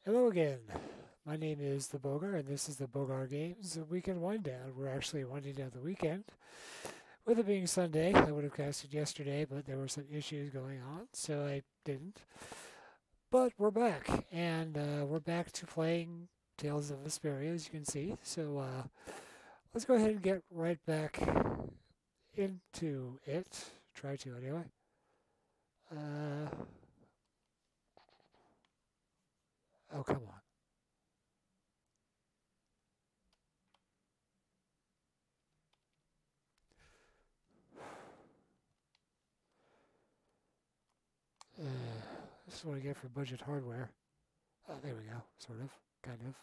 Hello again. My name is the Bogar, and this is the Bogar Games Weekend Wind Down. We're actually winding down the weekend. With it being Sunday, I would have casted yesterday, but there were some issues going on, so I didn't. But we're back, and we're back to playing Tales of Vesperia, as you can see. So let's go ahead and get right back into it. Try to, anyway. Oh, come on. This is what I get for budget hardware. Oh, there we go. Sort of. Kind of.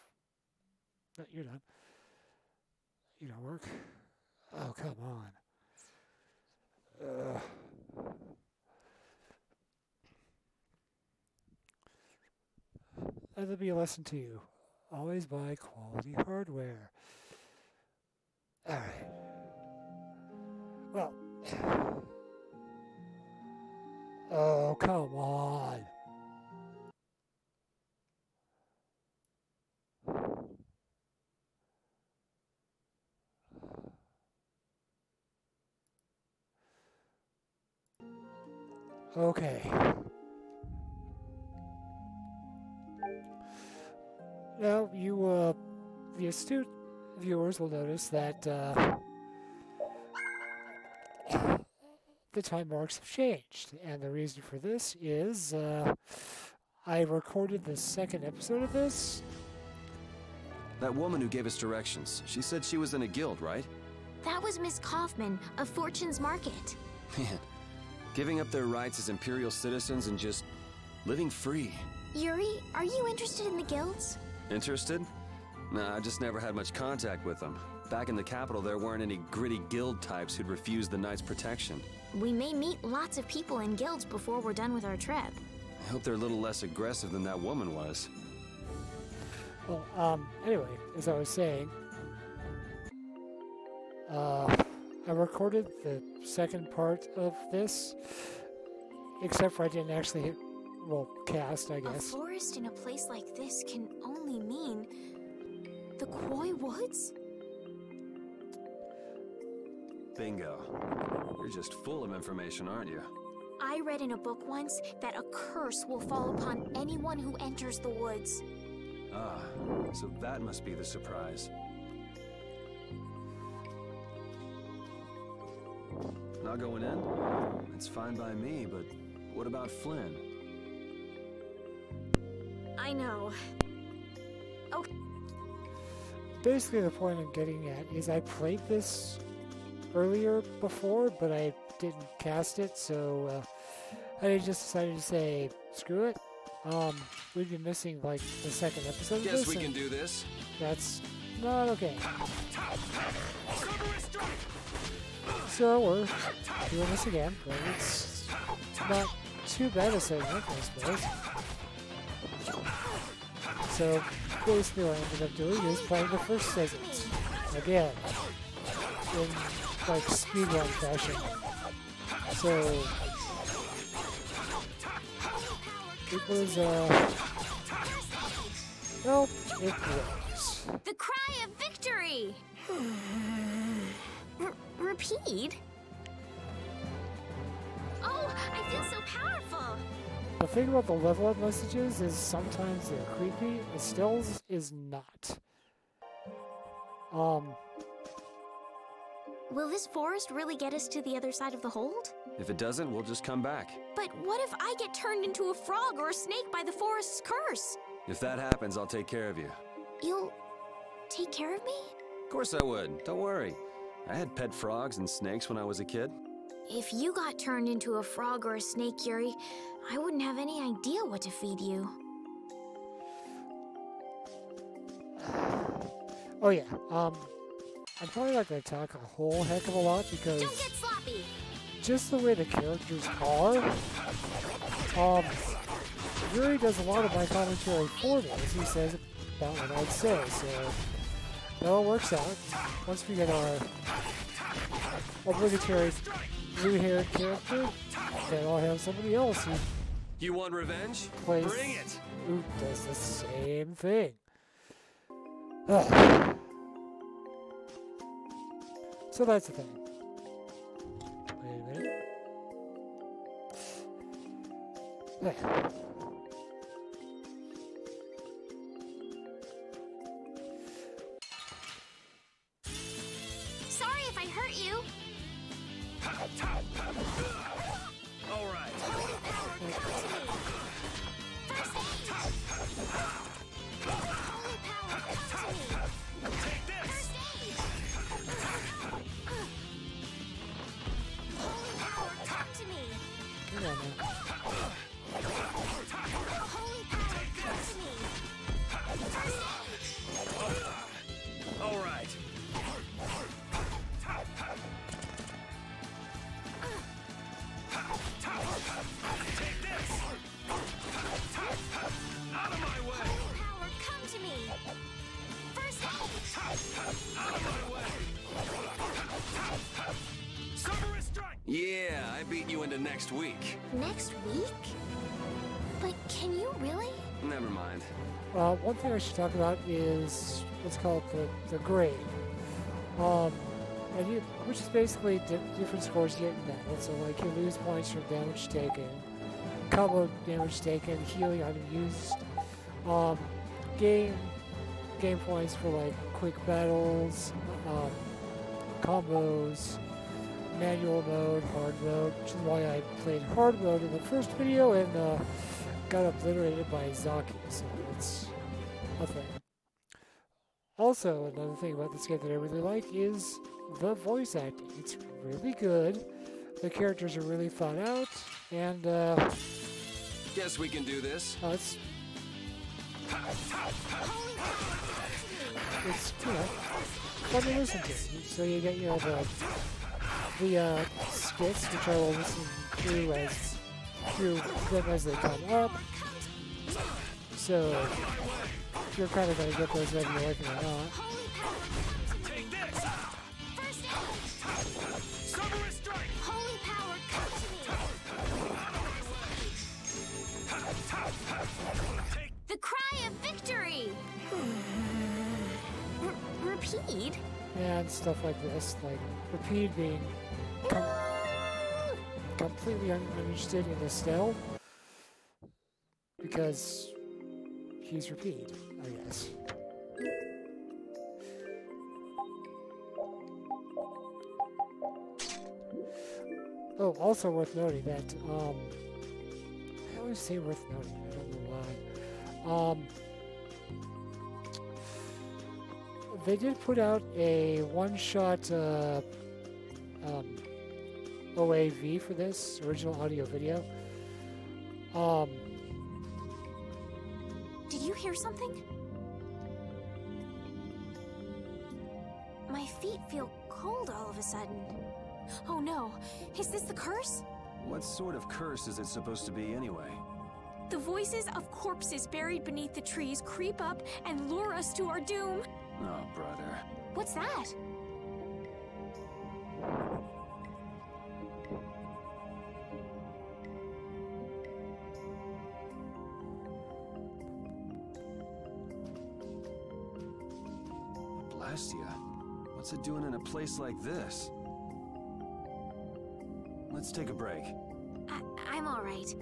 No, you're done. You don't work. Oh, come on. That'll be a lesson to you. Always buy quality hardware. Alright. Well. Oh, come on. Okay. Now, you, the astute viewers will notice that, the time marks have changed, and the reason for this is I recorded the second episode of this. That woman who gave us directions, she said she was in a guild, right? That was Miss Kaufman of Fortune's Market. Man, giving up their rights as imperial citizens and just living free. Yuri, are you interested in the guilds? Interested? Nah, I just never had much contact with them. Back in the capital, there weren't any gritty guild types who'd refuse the Knight's protection. We may meet lots of people in guilds before we're done with our trip. I hope they're a little less aggressive than that woman was. Well, anyway, as I was saying, I recorded the second part of this, except for I didn't actually hit, well, cast, I guess. A forest in a place like this can only mean the Koi Woods? Bingo. You're just full of information, aren't you? I read in a book once that a curse will fall upon anyone who enters the woods. Ah, so that must be the surprise. Not going in? It's fine by me, but what about Flynn? I know. Okay. Basically, the point I'm getting at is I played this earlier before, but I didn't cast it, so I just decided to say, screw it. We'd be missing, like, the second episode of this. Guess we can do this. That's not okay. So we're doing this again, but it's not too bad a segment, I suppose. So basically what I ended up doing is playing the first segment again in like speedrun fashion. So it was well, it was. The cry of victory! Rapide? Oh, I feel so powerful! The thing about the level up messages is sometimes they're creepy, Estelle's is not. Will this forest really get us to the other side of the hold? If it doesn't, we'll just come back. But what if I get turned into a frog or a snake by the forest's curse? If that happens, I'll take care of you. You'll take care of me? Of course I would. Don't worry. I had pet frogs and snakes when I was a kid. If you got turned into a frog or a snake, Yuri, I wouldn't have any idea what to feed you. Oh yeah, I'm probably not going to talk a whole heck of a lot because Don't get sloppy! just the way the characters are, Yuri does a lot of my commentary for me, as he says about what I'd say, so it all works out. Once we get our obligatory blue-haired character, then I'll have somebody else who You want revenge? plays Bring it! who does the same thing. Ugh. So that's the thing. Wait a minute. There. Sorry if I hurt you. All right. Holy power, come to me. First aid. Holy power, come to me. Take this. First aid. Holy power, come to me. Come on now. Holy power, come to me. First aid. All right. Take this. Out of my way. Holy power, come to me. First aid. Out of my way. Summer strike. Yeah, I beat you into next week. Next week? But can you really? Never mind. One thing I should talk about is what's called the grade. Which is basically different scores you get in battle. So like you lose points from damage taken, combo damage taken, healing item used, game points for like quick battles, combos, manual mode, hard mode, which is why I played hard mode in the first video and got obliterated by Zaki, so it's a thing. Also, another thing about this game that I really like is the voice acting. It's really good. The characters are really thought out, and Guess we can do this. it's fun to listen to. So you get the skits, which I will listen through them as they come up. So you're kind of gonna get those whether you like them or not. Take this. First aid. Summer strike. Holy power, come to me. The cry of victory. Rapide? And stuff like this, like Rapide being completely uninterested in Estelle because he's Rapide, I guess. Oh, also worth noting that, I always say worth noting, I don't know why. They did put out a one-shot OAV for this, original audio video. Did you hear something? My feet feel cold all of a sudden. Oh no, is this the curse? What sort of curse is it supposed to be anyway? The voices of corpses buried beneath the trees creep up and lure us to our doom. Oh, brother. What's that? Blastia? What's it doing in a place like this? Let's take a break. I'm all right.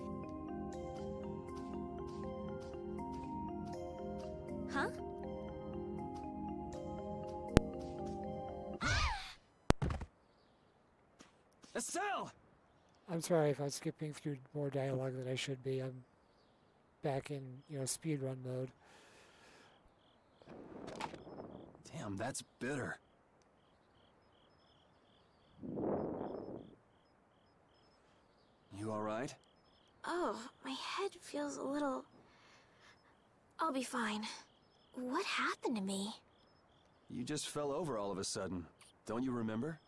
Huh? Estelle! I'm sorry if I'm skipping through more dialogue than I should be. I'm back in, speedrun mode. Damn, that's bitter. You all right? Oh, my head feels a little... I'll be fine. What happened to me? You just fell over all of a sudden. Don't you remember?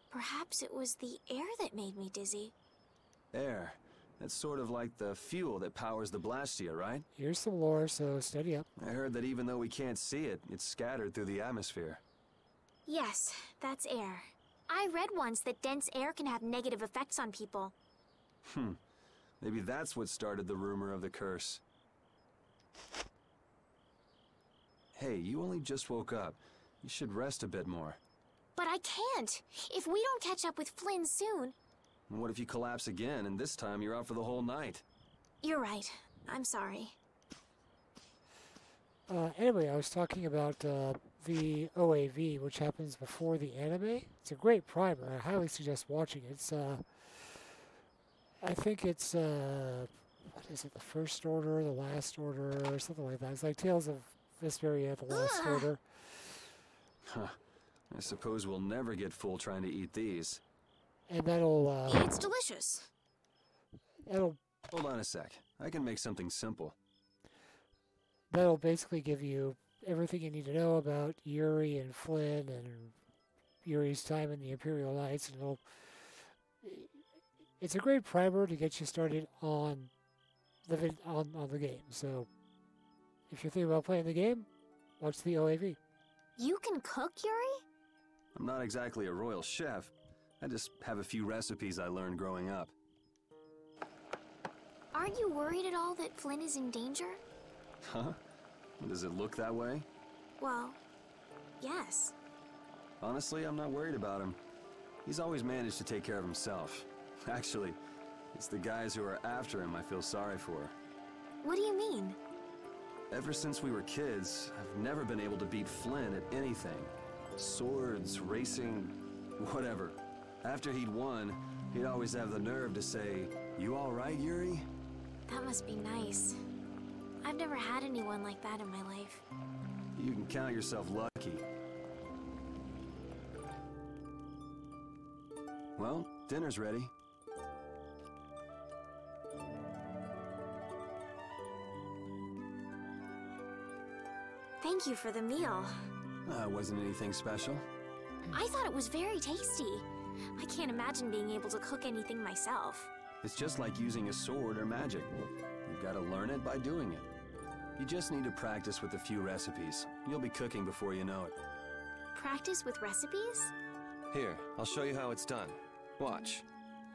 Perhaps it was the air that made me dizzy. Air. That's sort of like the fuel that powers the Blastia, right? Here's some lore, so steady up. I heard that even though we can't see it, it's scattered through the atmosphere. Yes, that's air. I read once that dense air can have negative effects on people. Maybe that's what started the rumor of the curse. Hey, you only just woke up. You should rest a bit more. But I can't. If we don't catch up with Flynn soon... And what if you collapse again, and this time you're out for the whole night? You're right. I'm sorry. Anyway, I was talking about the OAV, which happens before the anime. It's a great primer. I highly suggest watching it. It's, I think it's, what is it, the First Order, the Last Order, or something like that. It's like Tales of Vesperia, the Last Order. Huh. I suppose we'll never get full trying to eat these. And that'll, It's delicious. that'll Hold on a sec. I can make something simple. that'll basically give you everything you need to know about Yuri and Flynn and Yuri's time in the Imperial Knights, and it's a great primer to get you started on the game. So if you're thinking about playing the game, watch the OAV. You can cook, Yuri? I'm not exactly a royal chef. I just have a few recipes I learned growing up. Aren't you worried at all that Flynn is in danger? Huh? Does it look that way? Well, yes. Honestly, I'm not worried about him. He's always managed to take care of himself. Actually, it's the guys who are after him I feel sorry for. What do you mean? Ever since we were kids, I've never been able to beat Flynn at anything. Swords, racing, whatever. After he'd won, he'd always have the nerve to say, "You all right, Yuri?" That must be nice. I've never had anyone like that in my life. You can count yourself lucky. Well, dinner's ready. Thank you for the meal. Wasn't anything special. I thought it was very tasty. I can't imagine being able to cook anything myself. It's just like using a sword or magic. You've got to learn it by doing it. You just need to practice with a few recipes. You'll be cooking before you know it. Practice with recipes? Here, I'll show you how it's done. Watch.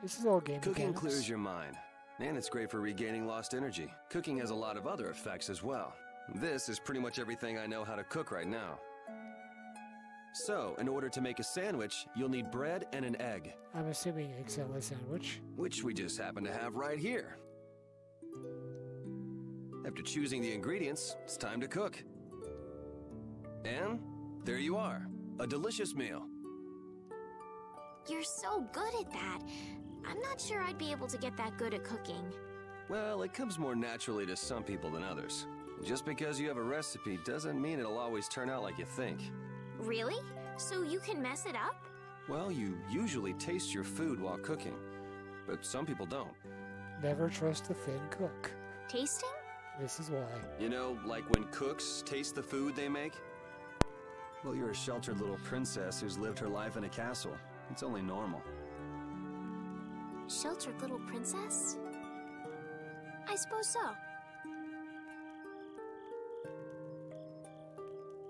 This is all game Cooking mechanics. clears your mind. And it's great for regaining lost energy. Cooking has a lot of other effects as well. This is pretty much everything I know how to cook right now. So, in order to make a sandwich, you'll need bread and an egg. I'm assuming egg salad sandwich. Which we just happen to have right here. After choosing the ingredients, it's time to cook. And there you are, a delicious meal. You're so good at that. I'm not sure I'd be able to get that good at cooking. Well, it comes more naturally to some people than others. Just because you have a recipe doesn't mean it'll always turn out like you think. Really? So you can mess it up? Well, you usually taste your food while cooking, but some people don't. Never trust a thin cook. Tasting? This is why. You know, like when cooks taste the food they make? Well, you're a sheltered little princess who's lived her life in a castle. It's only normal. Sheltered little princess? I suppose so.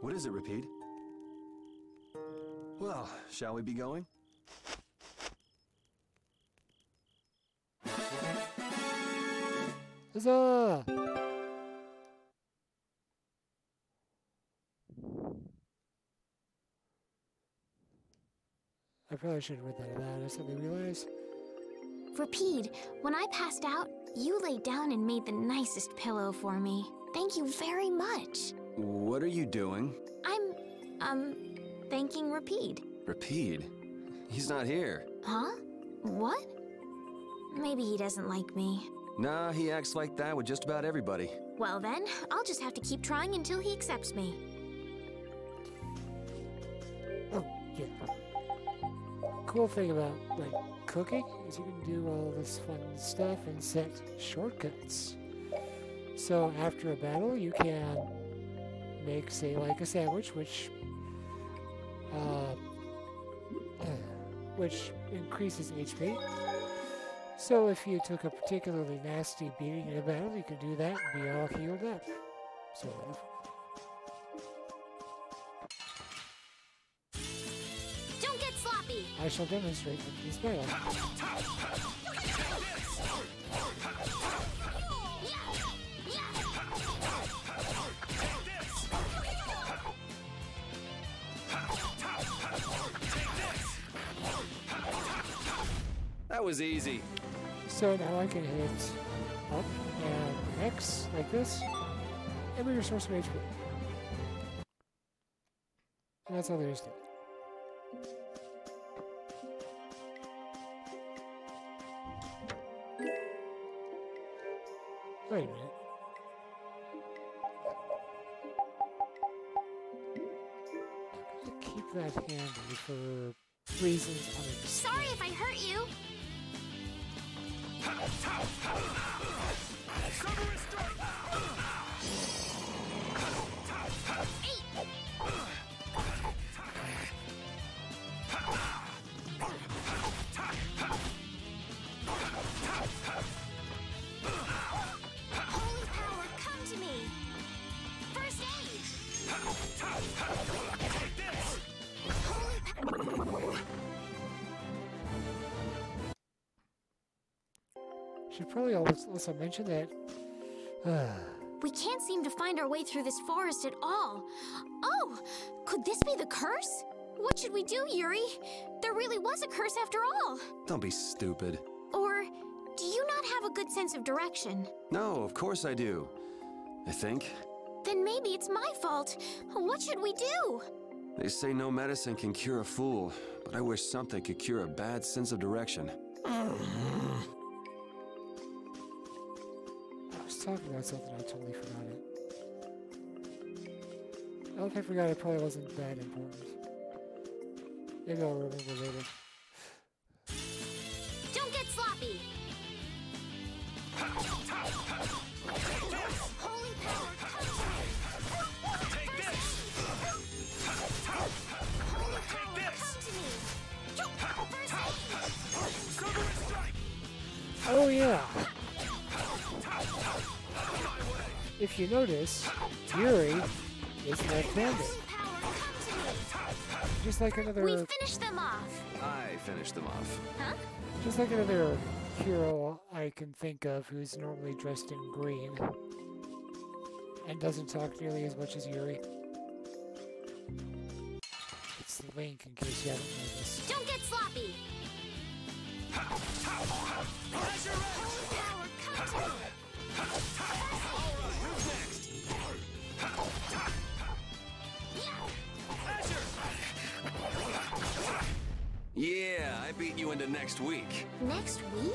What is it, Rapide? Well, shall we be going? Huzzah! I probably should have read that aloud. I suddenly realized. Rapide, when I passed out, you laid down and made the nicest pillow for me. Thank you very much. What are you doing? I'm thanking Rapide. Rapide? He's not here. Huh? What? Maybe he doesn't like me. Nah, he acts like that with just about everybody. Well then, I'll just have to keep trying until he accepts me. Oh, yeah. Cool thing about, like, cooking is you can do all this fun stuff and set shortcuts. So after a battle, you can make, say, like a sandwich, which increases HP. So if you took a particularly nasty beating in a battle, you can do that and be all healed up. Sort of. Don't get sloppy! I shall demonstrate with this battle. was easy. So now I can hit up and X like this, and we restore some HP. And that's all there is to it. Wait a minute. I'm gonna keep that handy for reasons unexplained. Sorry if I hurt you. Holy power, come to me. First aid. Take this! Holy Should probably also mention that. We can't seem to find our way through this forest at all. Oh, could this be the curse? What should we do, Yuri? There really was a curse after all. Don't be stupid. Or do you not have a good sense of direction? No, of course I do. I think. Then maybe it's my fault. What should we do? They say no medicine can cure a fool, but I wish something could cure a bad sense of direction. I was talking about something, I totally forgot it. Oh, if I forgot, it probably wasn't that important. Maybe I'll remember later. Don't get sloppy. Holy power, come to me. Take this! Holy Take power, this! come to me. First aid. Silver strike! Oh yeah! If you notice, Yuri is left-handed. Holy power, come to me. Just like We another, finished them off. I finished them off. Huh? just like another hero I can think of who's normally dressed in green and doesn't talk nearly as much as Yuri. It's Link, in case you haven't noticed. Don't get sloppy. Holy power, come to me. Who's next? Yeah, I beat you into next week. Next week?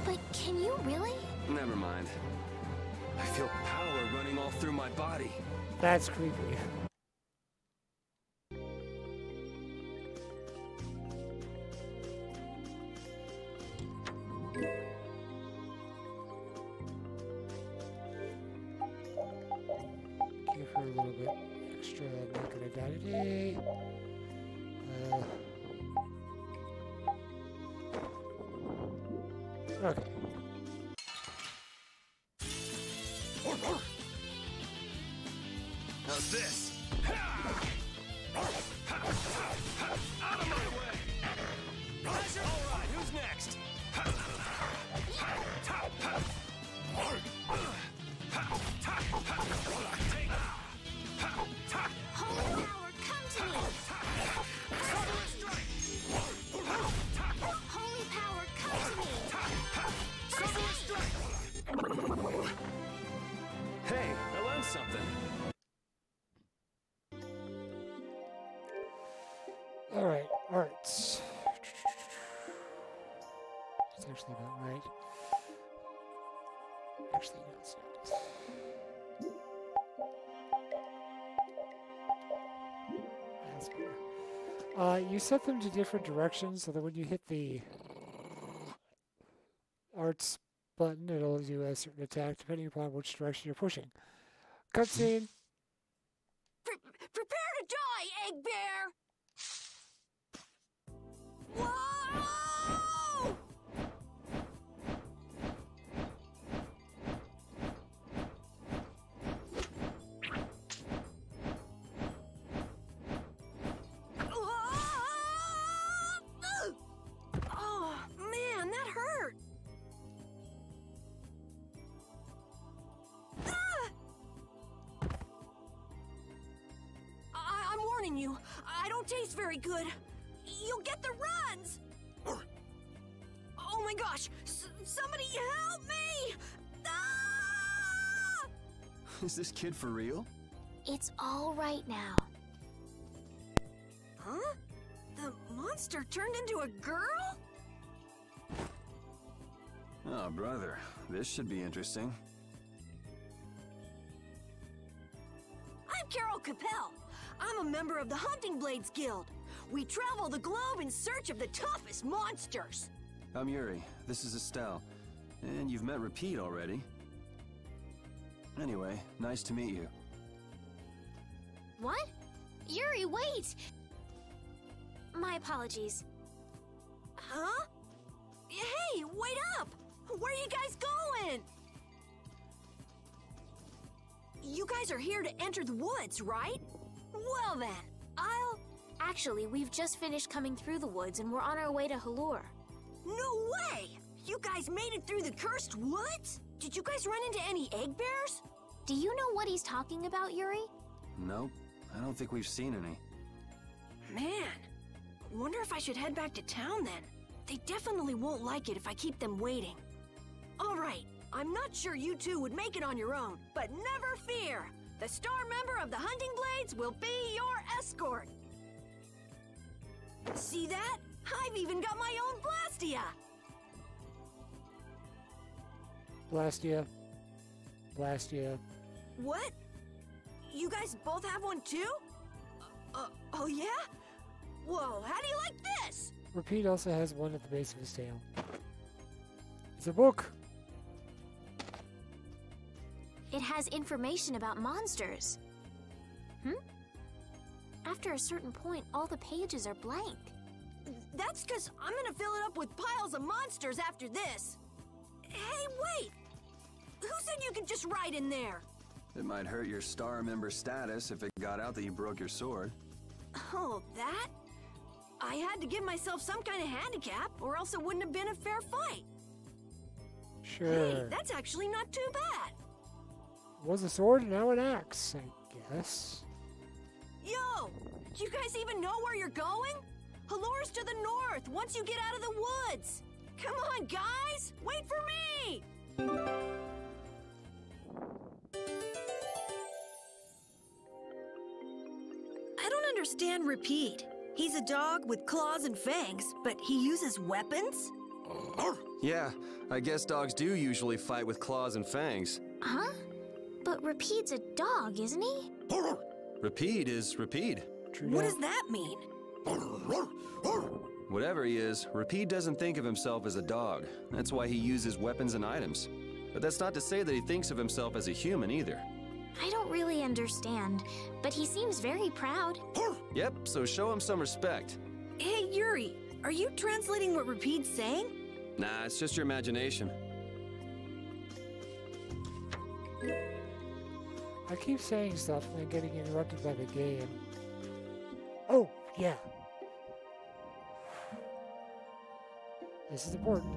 But can you really? Never mind. I feel power running all through my body. That's creepy. Give her a little bit extra not gonna die today. Okay. How's this? Out of my way! All right, who's next? Holy power, come to me. Holy power, come to me. Hey, I learned something. Alright, arts. That's actually about right. Actually, no, it's not. That's better. You set them to different directions so that when you hit the arts button, it'll do a certain attack depending upon which direction you're pushing. Cutscene. Prepare to die, Egg Bear! Whoa! Oh, man, that hurt. I'm warning you. I don't taste very good. You'll get the runs. my gosh! Somebody help me! Ah! Is this kid for real? It's all right now. Huh? The monster turned into a girl? Oh, brother. This should be interesting. I'm Carol Capel. I'm a member of the Hunting Blades Guild. We travel the globe in search of the toughest monsters. I'm Yuri. This is Estelle. And you've met Rapide already. Anyway, nice to meet you. What? Yuri, wait! My apologies. Huh? Hey, wait up! Where are you guys going? You guys are here to enter the woods, right? Well then, Actually, we've just finished coming through the woods and we're on our way to Halur. No way! You guys made it through the cursed woods? Did you guys run into any egg bears? Do you know what he's talking about, Yuri? Nope. I don't think we've seen any. Man, wonder if I should head back to town then. They definitely won't like it if I keep them waiting. All right, I'm not sure you two would make it on your own, but never fear. The star member of the Hunting Blades will be your escort. See that? I've even got my own Blastia. Blastia. Blastia. What? You guys both have one too? Oh yeah? Whoa, how do you like this? Rapide also has one at the base of his tail. It's a book! It has information about monsters. After a certain point, all the pages are blank. That's because I'm gonna fill it up with piles of monsters after this. Hey, wait! Who said you could just write in there? It might hurt your star member status if it got out that you broke your sword. Oh, that? I had to give myself some kind of handicap, or else it wouldn't have been a fair fight. Sure. Hey, that's actually not too bad. Was a sword and now an axe, I guess. Yo! Do you guys even know where you're going? Halur's to the north, once you get out of the woods. Come on, guys! Wait for me! I don't understand Rapide. He's a dog with claws and fangs, but he uses weapons? Yeah, I guess dogs do usually fight with claws and fangs. Huh? But Rapide's a dog, isn't he? Rapide is Rapide. True What that. does that mean? Whatever he is, Rapide doesn't think of himself as a dog. That's why he uses weapons and items. But that's not to say that he thinks of himself as a human either. I don't really understand, but he seems very proud. Yep, so show him some respect. Hey, Yuri, are you translating what Rapide's saying? Nah, it's just your imagination. I keep saying stuff and then getting interrupted by the game. Oh, yeah. This is important.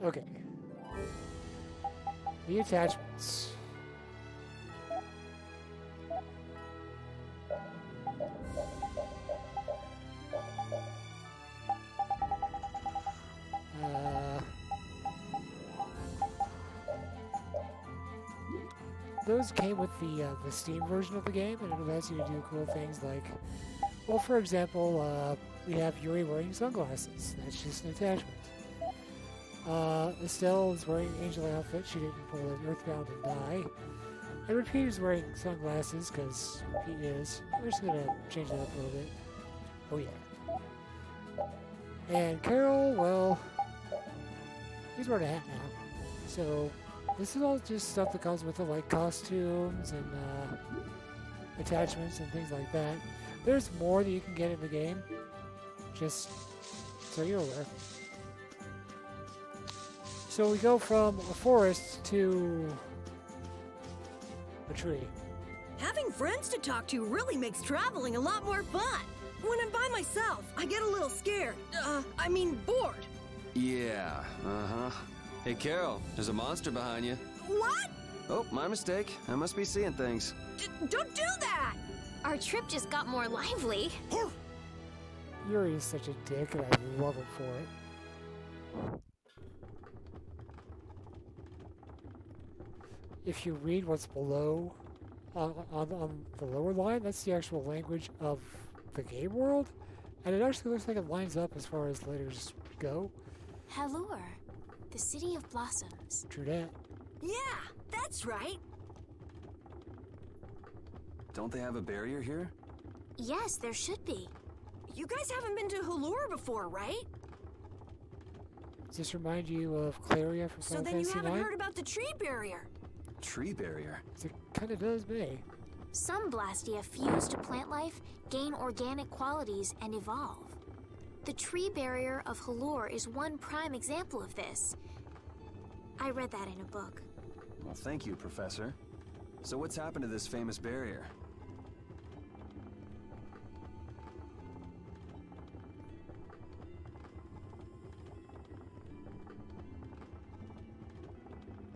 Okay. The attachments. Those came with the Steam version of the game, and it allows you to do cool things like, well, for example, we have Yuri wearing sunglasses. That's just an attachment. Estelle is wearing an angel outfit. She didn't pull an Earthbound and die. And Rapide is wearing sunglasses because he is. We're just gonna change that up a little bit. Oh yeah. And Carol, well, he's wearing a hat now. So this is all just stuff that comes with it, like costumes and attachments and things like that. There's more that you can get in the game, just so you're aware. So we go from a forest to a tree. Having friends to talk to really makes traveling a lot more fun. When I'm by myself, I get a little scared. I mean bored. Yeah, uh-huh. Hey, Carol, there's a monster behind you. What? Oh, my mistake. I must be seeing things. Don't do that! Our trip just got more lively. Yuri is such a dick, and I love him for it. If you read what's below on the lower line, that's the actual language of the game world, and it actually looks like it lines up as far as letters go. Halure, the city of blossoms. True that. Yeah, that's right. Don't they have a barrier here? Yes, there should be. You guys haven't been to Halure before, right? Does this remind you of Claria from So Final then you Fantasy haven't IX? heard about the tree barrier. Tree barrier? It kind of does me. Some Blastia fuse to plant life, gain organic qualities, and evolve. The tree barrier of Halure is one prime example of this. I read that in a book. Well, thank you, Professor. So what's happened to this famous barrier?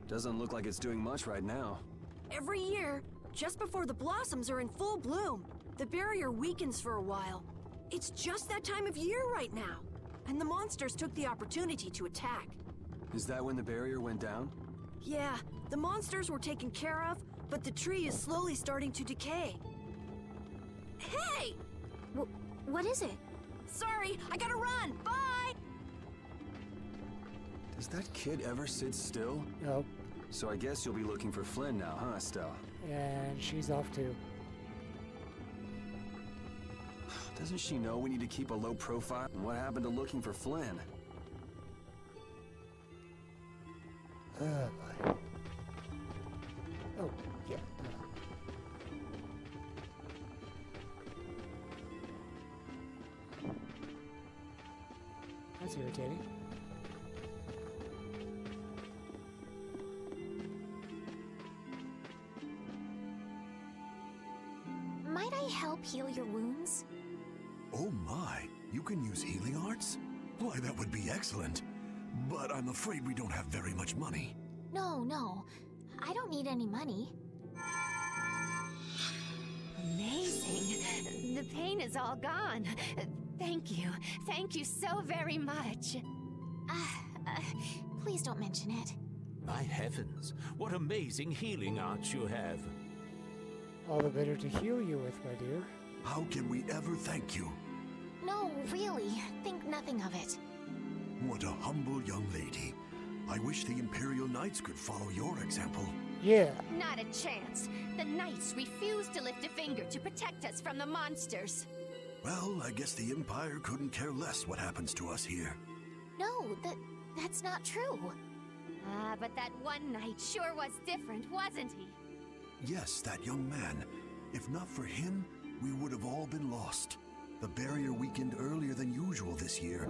Doesn't look like it's doing much right now. Every year, just before the blossoms are in full bloom, the barrier weakens for a while. It's just that time of year right now, and the monsters took the opportunity to attack. Is that when the barrier went down? Yeah, the monsters were taken care of, but the tree is slowly starting to decay. Hey! What is it? Sorry, I gotta run! Bye! Does that kid ever sit still? Nope. So I guess you'll be looking for Flynn now, huh, Estelle? And she's off too. Doesn't she know we need to keep a low profile? And what happened to looking for Flynn? Oh, boy. Oh, yeah. That's irritating. Might I help heal your wounds? Oh my, you can use healing arts? Why, that would be excellent. But I'm afraid we don't have very much money. No. I don't need any money. Amazing. The pain is all gone. Thank you. Thank you so very much. Please don't mention it. My heavens, what amazing healing arts you have. All the better to heal you with, my dear. How can we ever thank you? No, really. Think nothing of it. What a humble young lady. I wish the Imperial Knights could follow your example. Yeah. Not a chance. The Knights refuse to lift a finger to protect us from the monsters. Well, I guess the Empire couldn't care less what happens to us here. No, that's not true. But that one knight sure was different, wasn't he? Yes, that young man. If not for him, we would have all been lost. The barrier weakened earlier than usual this year,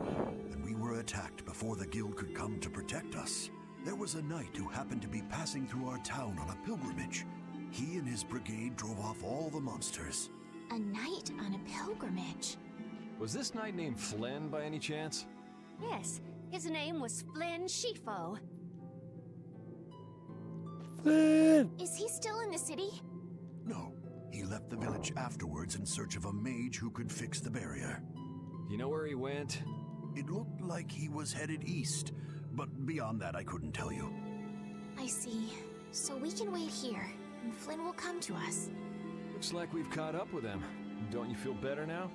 and we were attacked before the guild could come to protect us. There was a knight who happened to be passing through our town on a pilgrimage. He and his brigade drove off all the monsters. A knight on a pilgrimage. Was this knight named Flynn by any chance? Yes, his name was Flynn Shifo. Flynn! Is he still in the city? No, he left the village afterwards in search of a mage who could fix the barrier. You know where he went? It looked like he was headed east, but beyond that I couldn't tell you. I see. So we can wait here, and Flynn will come to us. Looks like we've caught up with him. Don't you feel better now?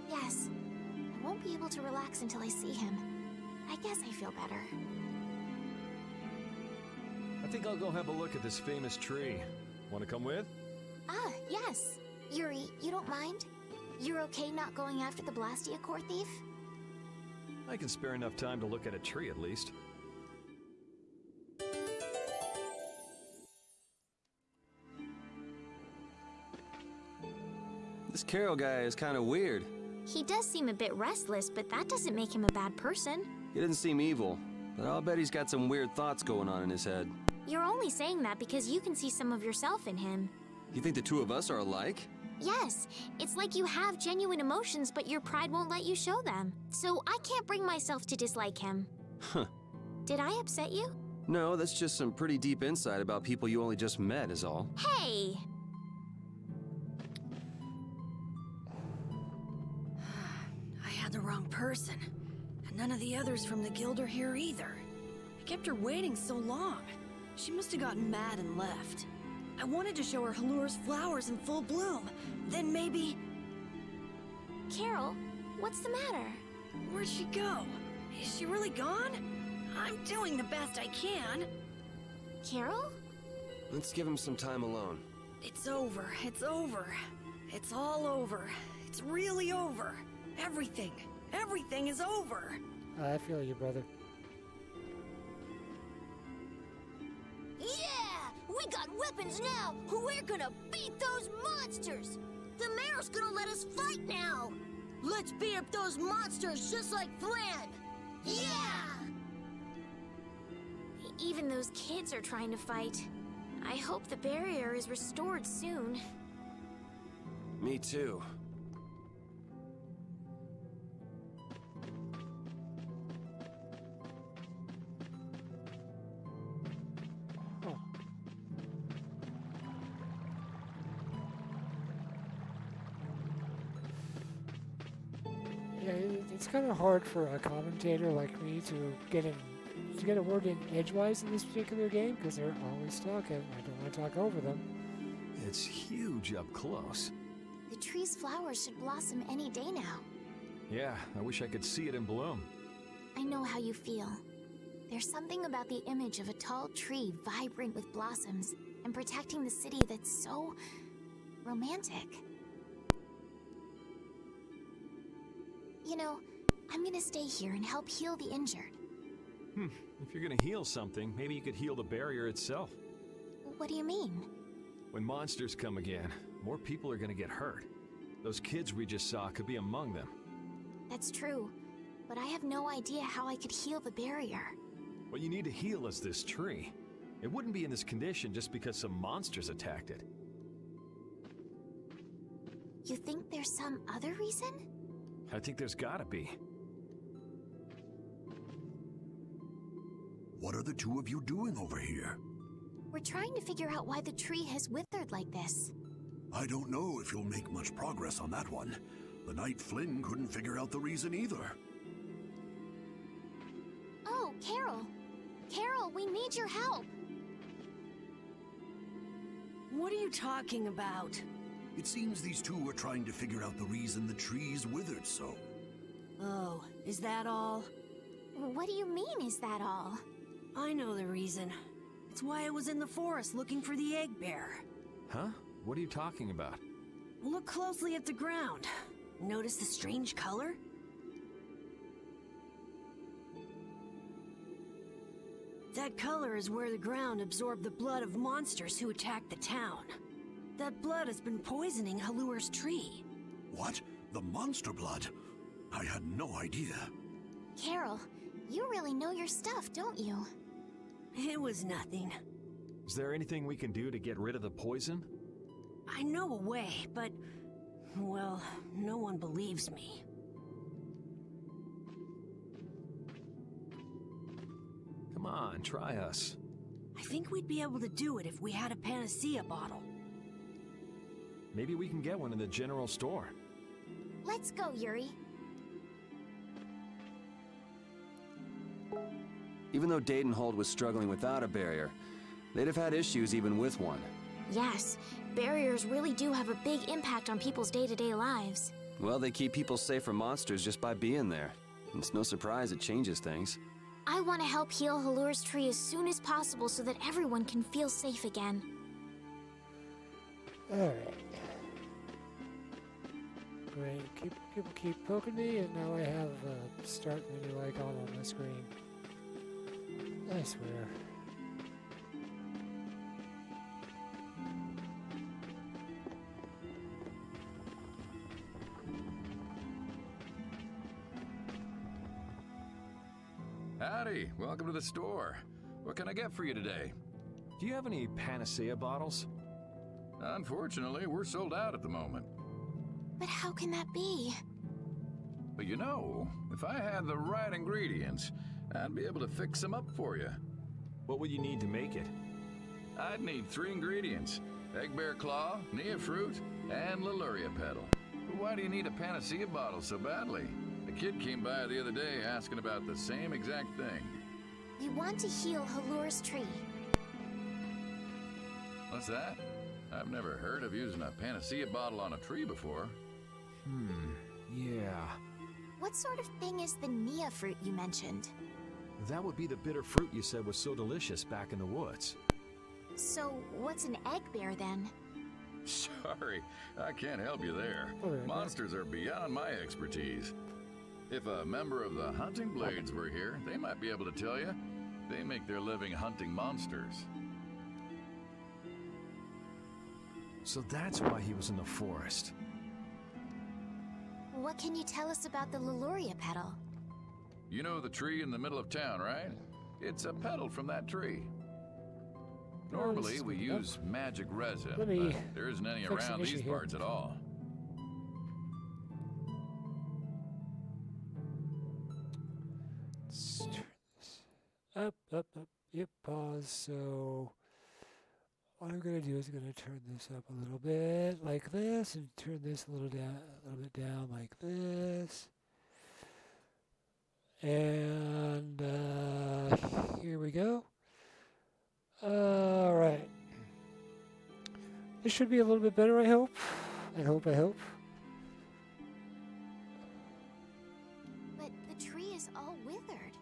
Yes. I won't be able to relax until I see him. I guess I feel better. I think I'll go have a look at this famous tree. Want to come with? Yes. Yuri, you don't mind? You're okay not going after the Blastia core thief? I can spare enough time to look at a tree at least. This Carol guy is kind of weird. He does seem a bit restless, but that doesn't make him a bad person. He doesn't seem evil, but I'll bet he's got some weird thoughts going on in his head. You're only saying that because you can see some of yourself in him. You think the two of us are alike? Yes, it's like you have genuine emotions, but your pride won't let you show them. So I can't bring myself to dislike him. Huh. Did I upset you? No, that's just some pretty deep insight about people you only just met is all. Hey! I had the wrong person. And none of the others from the guild are here either. I kept her waiting so long. She must have gotten mad and left. I wanted to show her Halur's flowers in full bloom. Then maybe... Carol, what's the matter? Where'd she go? Is she really gone? I'm doing the best I can. Carol? Let's give him some time alone. It's over. It's over. It's all over. It's really over. Everything. Everything is over. I feel you, brother. Yeah! We got weapons now! We're gonna beat those monsters! The mayor's gonna let us fight now! Let's beat up those monsters just like Flan! Yeah! Even those kids are trying to fight. I hope the barrier is restored soon. Me too. Oh. Yeah, it's kind of hard for a commentator like me to get a word in edgewise in this particular game because they're always talking. I don't want to talk over them. It's huge up close. The tree's flowers should blossom any day now. Yeah, I wish I could see it in bloom. I know how you feel. There's something about the image of a tall tree vibrant with blossoms and protecting the city that's so romantic. You know, I'm gonna stay here and help heal the injured. If you're gonna heal something, maybe you could heal the barrier itself. What do you mean? When monsters come again, more people are gonna get hurt. Those kids we just saw could be among them. That's true, but I have no idea how I could heal the barrier. What you need to heal is this tree. It wouldn't be in this condition just because some monsters attacked it. You think there's some other reason? I think there's gotta be. What are the two of you doing over here? We're trying to figure out why the tree has withered like this. I don't know if you'll make much progress on that one. The night Flynn couldn't figure out the reason either. Oh, Carol! Carol, we need your help! What are you talking about? It seems these two are trying to figure out the reason the trees withered so. Oh, is that all? What do you mean, is that all? I know the reason. It's why I was in the forest looking for the egg bear. Huh? What are you talking about? Look closely at the ground. Notice the strange color? That color is where the ground absorbed the blood of monsters who attacked the town. That blood has been poisoning Halur's tree. What? The monster blood? I had no idea. Carol, you really know your stuff, don't you? It was nothing. Is there anything we can do to get rid of the poison? I know a way, but... well, no one believes me. Come on, try us. I think we'd be able to do it if we had a panacea bottle. Maybe we can get one in the general store. Let's go, Yuri. Even though Dadenhold was struggling without a barrier, they'd have had issues even with one. Yes, barriers really do have a big impact on people's day-to-day lives. Well, they keep people safe from monsters just by being there. It's no surprise it changes things. I want to help heal Halur's tree as soon as possible so that everyone can feel safe again. Alright. Great. People keep poking me, and now I have a start menu icon on my screen. I swear. Howdy, welcome to the store. What can I get for you today? Do you have any panacea bottles? Unfortunately, we're sold out at the moment. But how can that be? But you know, if I had the right ingredients, I'd be able to fix them up for you. What would you need to make it? I'd need 3 ingredients: egg bear claw, nia fruit, and Leluria petal. But why do you need a panacea bottle so badly? A kid came by the other day asking about the same exact thing. We want to heal Halur's tree. What's that? I've never heard of using a panacea bottle on a tree before. Yeah. What sort of thing is the nia fruit you mentioned? That would be the bitter fruit you said was so delicious back in the woods. So, what's an egg bear then? Sorry, I can't help you there. Monsters are beyond my expertise. If a member of the Hunting Blades were here, they might be able to tell you. They make their living hunting monsters. So that's why he was in the forest. What can you tell us about the Leluria petal? You know the tree in the middle of town, right? It's a petal from that tree. Normally, we use magic resin, but there isn't any around these parts at all. Let's turn this up. Yep, pause. So what I'm gonna do is I'm gonna turn this up a little bit like this, and turn this a little bit down like this. And here we go. All right. This should be a little bit better, I hope. I hope. But the tree is all withered.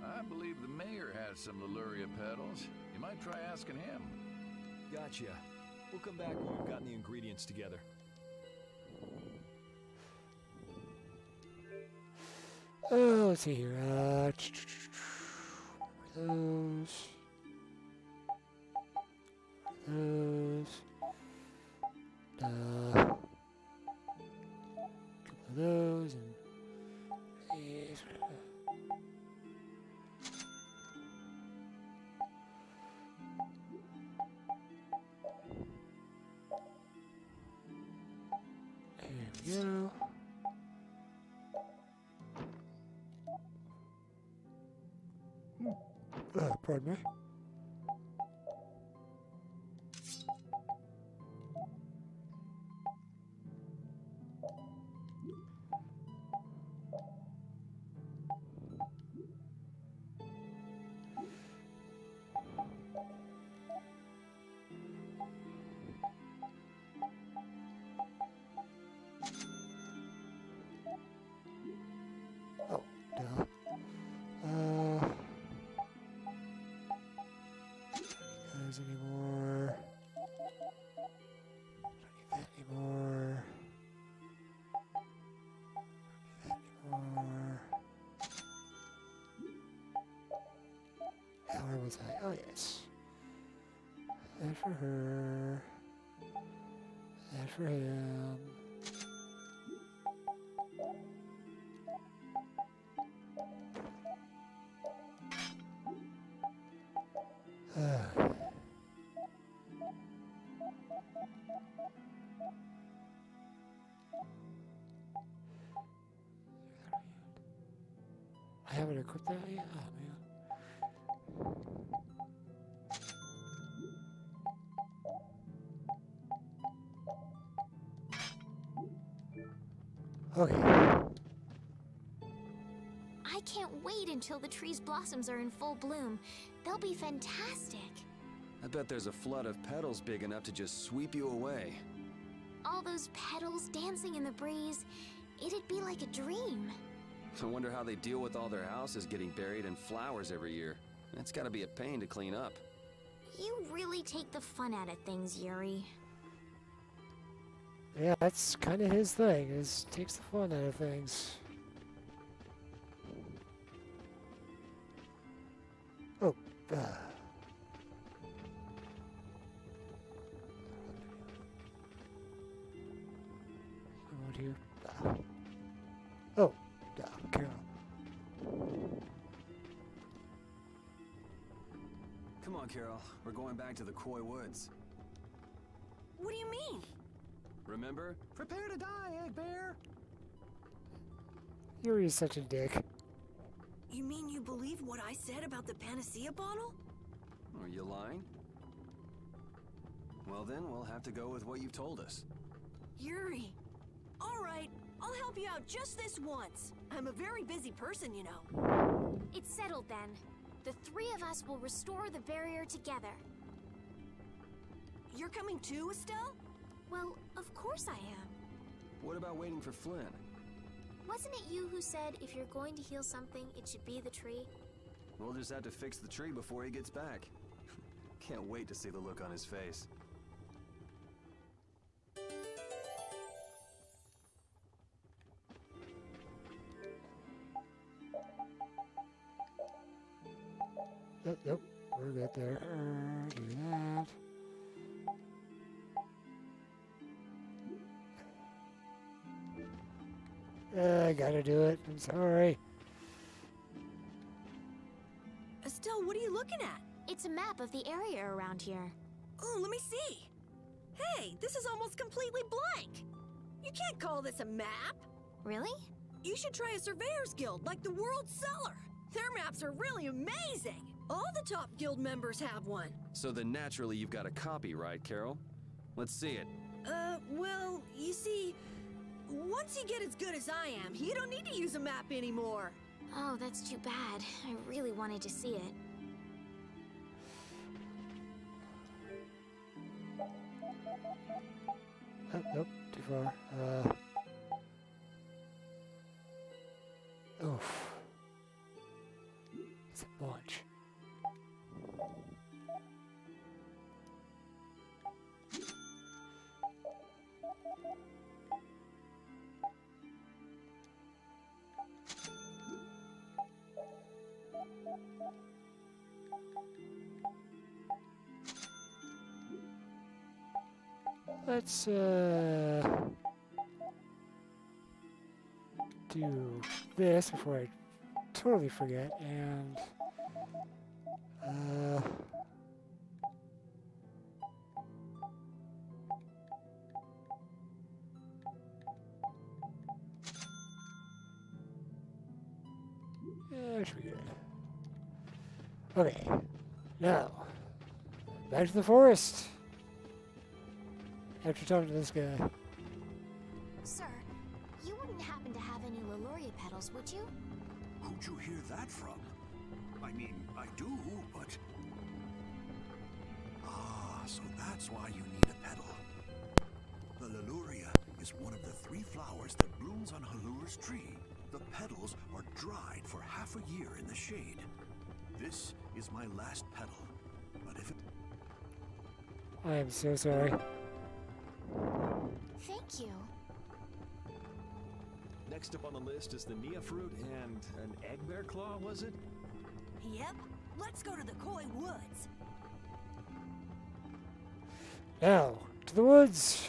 I believe the mayor has some Leluria petals. You might try asking him. Gotcha. We'll come back when we've gotten the ingredients together. Oh, let's see here. Those. Couple of those and these. There we go. Pardon me. Oh, duh. Anymore. Don't need that anymore. Don't need that anymore. Where was I? Oh, yes. That for her. That for him. I haven't equipped that yet? Oh, man. Okay. I can't wait until the tree's blossoms are in full bloom. They'll be fantastic. I bet there's a flood of petals big enough to just sweep you away. All those petals dancing in the breeze, it'd be like a dream. I wonder how they deal with all their houses getting buried in flowers every year. That's gotta be a pain to clean up. You really take the fun out of things, Yuri. Yeah, that's kind of his thing, is takes the fun out of things. Oh, Around here. Oh, Carol. Come on, Carol. We're going back to the Koi Woods. What do you mean? Remember? Prepare to die, Egg Bear! Yuri is such a dick. You mean you believe what I said about the panacea bottle? Are you lying? Well then, we'll have to go with what you've told us. Yuri. All right, I'll help you out just this once. I'm a very busy person, you know. It's settled then. The three of us will restore the barrier together. You're coming too, Estelle? Well, of course I am. What about waiting for Flynn? Wasn't it you who said if you're going to heal something, it should be the tree? We'll just have to fix the tree before he gets back. Can't wait to see the look on his face. Yep, we're good there. Do that. I gotta do it. I'm sorry. Estelle, what are you looking at? It's a map of the area around here. Oh, let me see. Hey, this is almost completely blank. You can't call this a map. Really? You should try a surveyor's guild like the World Cellar. Their maps are really amazing. All the top guild members have one. So then naturally you've got a copy, right, Carol? Let's see it. Well, you see, once you get as good as I am, you don't need to use a map anymore. Oh, that's too bad. I really wanted to see it. Oh, nope, too far. Oof. It's a bunch. Let's do this before I totally forget, and yeah, should be good. Okay, now back to the forest. After talking to this guy. Sir, you wouldn't happen to have any Leluria petals, would you? Who'd you hear that from? I mean, I do, but... Ah, so that's why you need a petal. The Leluria is one of the 3 flowers that blooms on Halur's tree. The petals are dried for half a year in the shade. This is my last petal, but if it... I am so sorry. Thank you. Next up on the list is the Nia fruit and an egg bear claw, was it? Yep, let's go to the Koi Woods. Now, to the woods.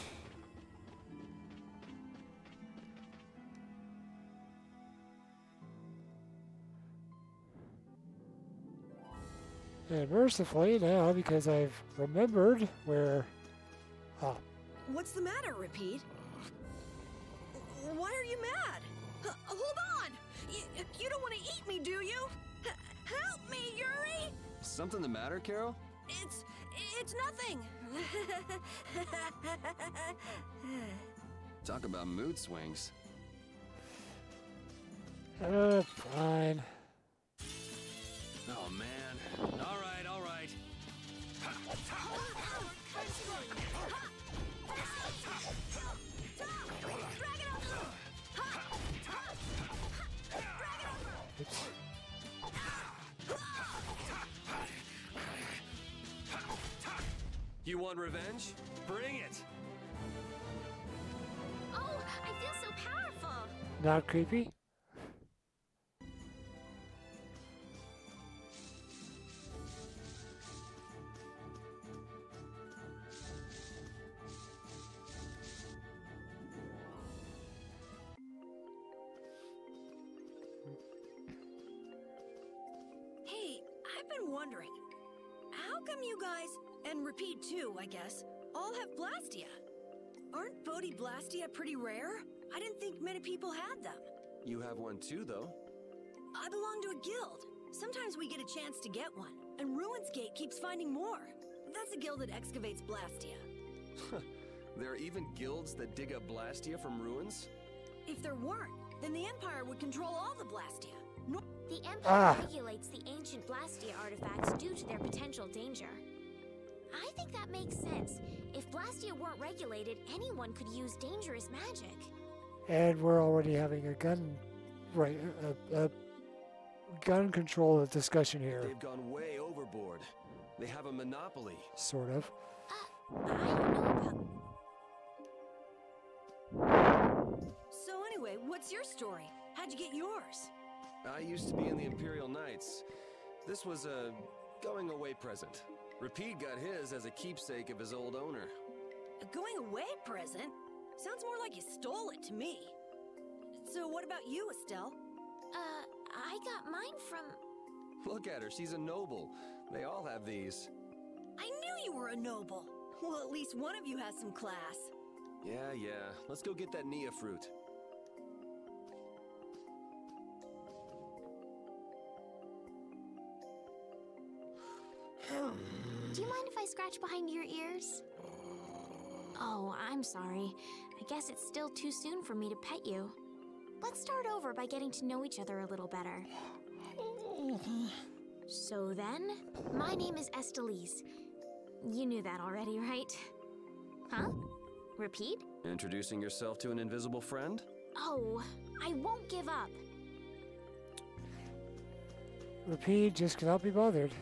And mercifully now, because I've remembered where... Ah. What's the matter, Rapide? Why are you mad? Hold on! You don't want to eat me, do you? Help me, Yuri! Something the matter, Carol? It's nothing. Talk about mood swings. Fine. Oh, man. All right, all right. Oops. You want revenge? Bring it! Oh, I feel so powerful. Not creepy? Hey, I've been wondering, how come you guys, and Rapide too, I guess, all have Blastia. Aren't Bodhi Blastia pretty rare? I didn't think many people had them. You have one too, though. I belong to a guild. Sometimes we get a chance to get one, and Ruins Gate keeps finding more. That's a guild that excavates Blastia. There are even guilds that dig up Blastia from ruins? If there weren't, then the Empire would control all the Blastia. The Empire regulates the ancient Blastia artifacts due to their potential danger. I think that makes sense. If Blastia weren't regulated, anyone could use dangerous magic. And we're already having a gun, right, a gun control discussion here. They've gone way overboard. They have a monopoly. Sort of. I don't know So anyway, what's your story? How'd you get yours? I used to be in the Imperial Knights. This was a going-away present. Rapide got his as a keepsake of his old owner. A going-away present? Sounds more like you stole it to me. So what about you, Estelle? I got mine from... Look at her, she's a noble. They all have these. I knew you were a noble. Well, at least one of you has some class. Yeah. Let's go get that Nia fruit. Do you mind if I scratch behind your ears? Oh, I'm sorry. I guess it's still too soon for me to pet you. Let's start over by getting to know each other a little better. So then, my name is Estelle. You knew that already, right? Huh? Repeat? Introducing yourself to an invisible friend? Oh, I won't give up. Rapide just cannot be bothered.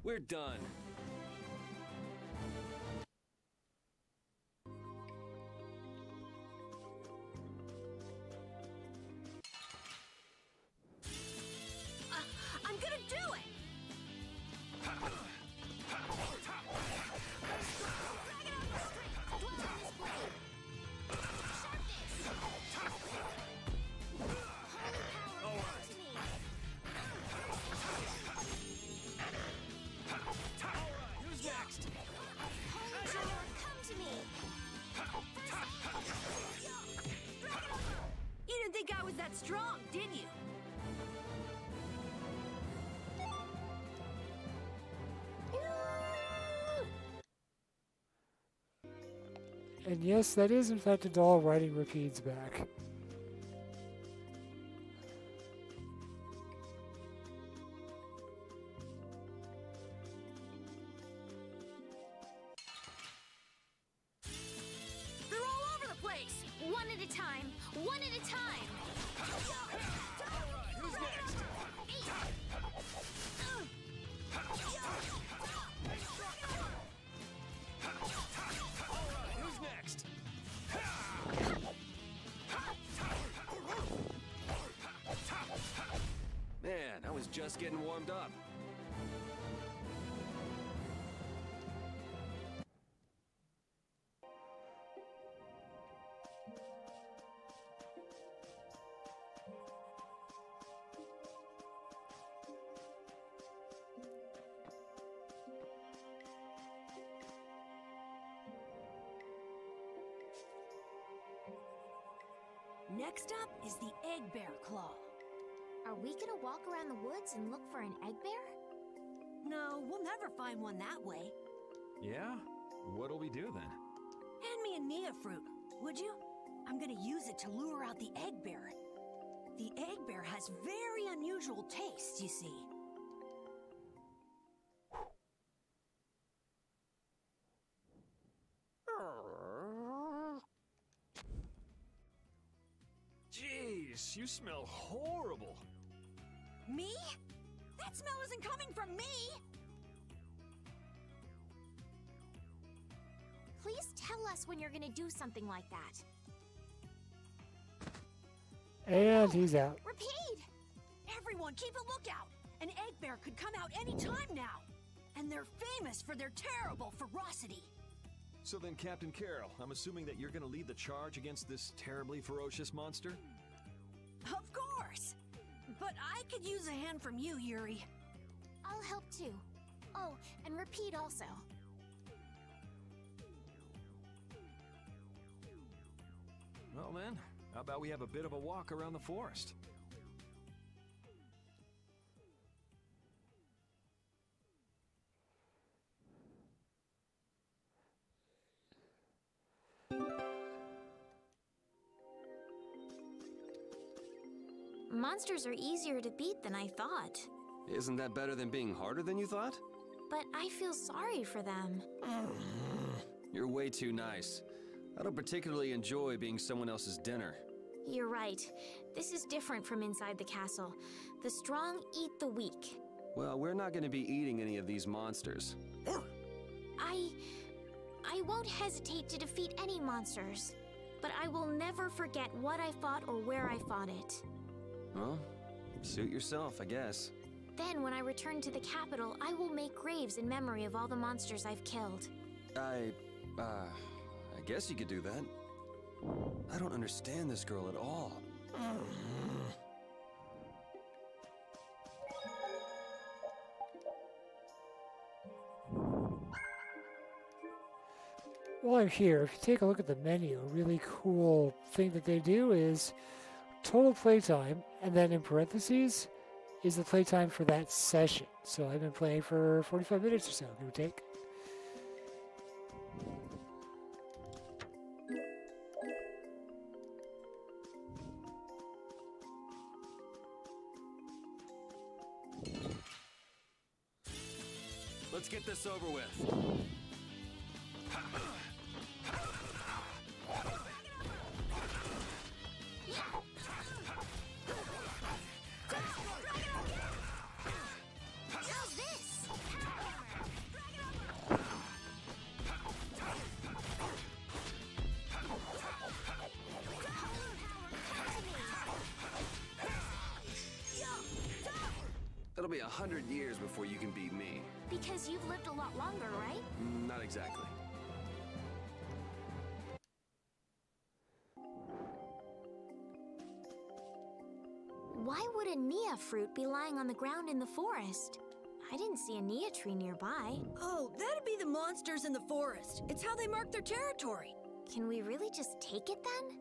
We're done. I'm gonna do it! You didn't think I was that strong, did you? And yes, that is in fact a doll riding Rapide's back. They're all over the place! One at a time! One at a time! Who's next? Who's next? Man, I was just getting warmed up. Next up is the Egg Bear Claw. Are we gonna walk around the woods and look for an egg bear? No, we'll never find one that way. Yeah? What'll we do then? Hand me a Nia fruit, would you? I'm gonna use it to lure out the egg bear. The egg bear has very unusual tastes, you see. Jeez, you smell horrible. Me? That smell isn't coming from me! Please tell us when you're gonna do something like that. And he's out. Rapide! Everyone, keep a lookout! An egg bear could come out any time now. And they're famous for their terrible ferocity. So then, Captain Carroll, I'm assuming that you're gonna lead the charge against this terribly ferocious monster? Of course! But I could use a hand from you, Yuri. I'll help too. Oh, and Rapide also. Well then, how about we have a bit of a walk around the forest? Monsters are easier to beat than I thought. Isn't that better than being harder than you thought? But I feel sorry for them. You're way too nice. I don't particularly enjoy being someone else's dinner. You're right. This is different from inside the castle. The strong eat the weak. Well, we're not going to be eating any of these monsters. I won't hesitate to defeat any monsters. But I will never forget what I fought or where I fought it. Well, suit yourself, I guess. Then, when I return to the capital, I will make graves in memory of all the monsters I've killed. I guess you could do that. I don't understand this girl at all. While I'm here, if you take a look at the menu, a really cool thing that they do is total playtime, and then in parentheses is the playtime for that session. So I've been playing for 45 minutes or so, give or take. Let's get this over with. It'll be 100 years before you can beat me. Because you've lived a lot longer, right? Not exactly. Why would a Nia fruit be lying on the ground in the forest? I didn't see a Nia tree nearby. Oh, that'd be the monsters in the forest. It's how they mark their territory. Can we really just take it then?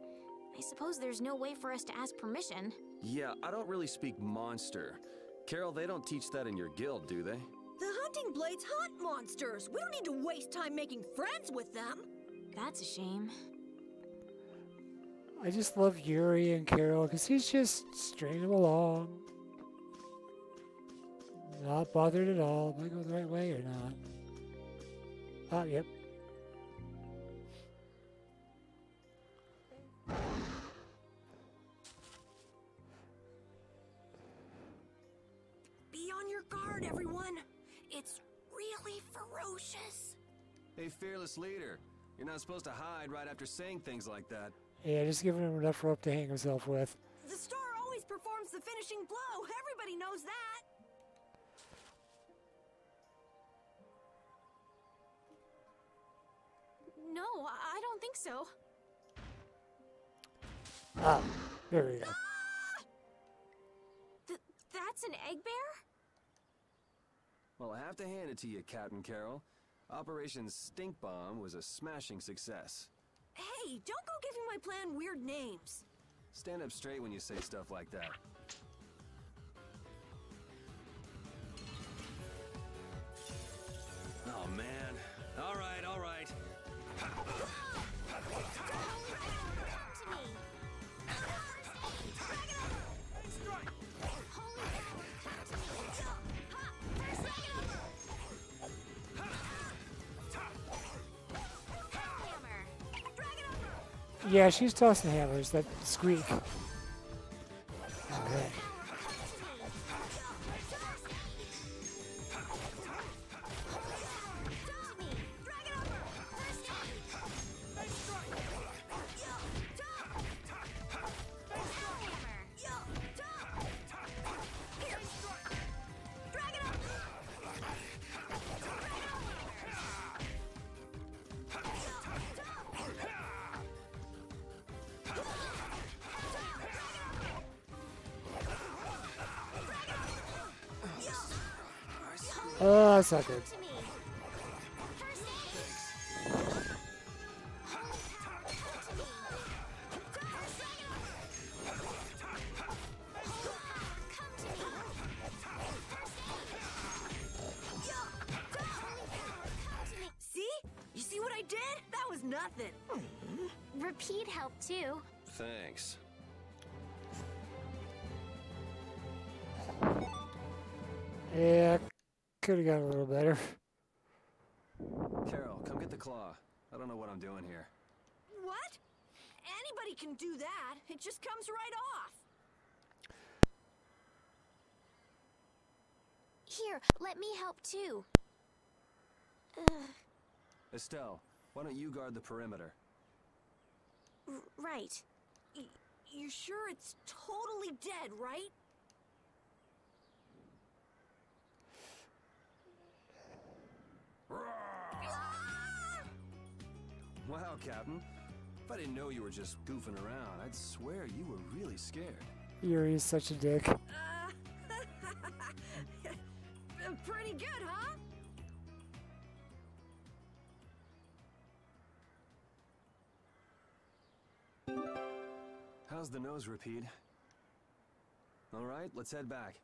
I suppose there's no way for us to ask permission. Yeah, I don't really speak monster. Carol, they don't teach that in your guild, do they? The hunting blades hunt monsters. We don't need to waste time making friends with them. That's a shame. I just love Yuri and Carol because he's just stringing them along. Not bothered at all. Am I going the right way or not? Oh, yep. Be on your guard, everyone. It's really ferocious. Hey, fearless leader. You're not supposed to hide right after saying things like that. Yeah, just giving him enough rope to hang himself with. The star always performs the finishing blow. Everybody knows that. No, I don't think so. Ah, there we go. That's an egg bear? Well, I have to hand it to you, Captain Carroll. Operation Stink Bomb was a smashing success. Hey, don't go giving my plan weird names. Stand up straight when you say stuff like that. Oh, man. All right, all right. Yeah, she's tossing hammers, that squeak. Alright. Oh, that's not good. See? You see what I did? That was nothing. Rapide helped too. Thanks. Yeah, could have got a little better. Carol, come get the claw. I don't know what I'm doing here. What? Anybody can do that. It just comes right off. Here, let me help too. Estelle, why don't you guard the perimeter? Right. You're sure it's totally dead, right? Wow, Captain. If I didn't know you were just goofing around, I'd swear you were really scared. Yuri is such a dick. Pretty good, huh? How's the nose, Rapide? All right, let's head back.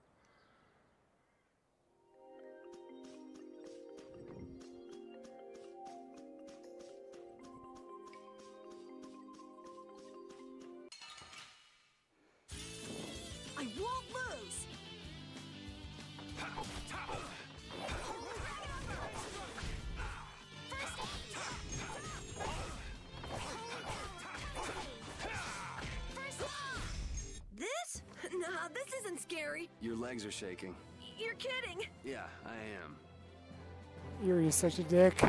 I won't lose! This? Nah, this isn't scary. Your legs are shaking. You're kidding. Yeah, I am. Yuri is such a dick.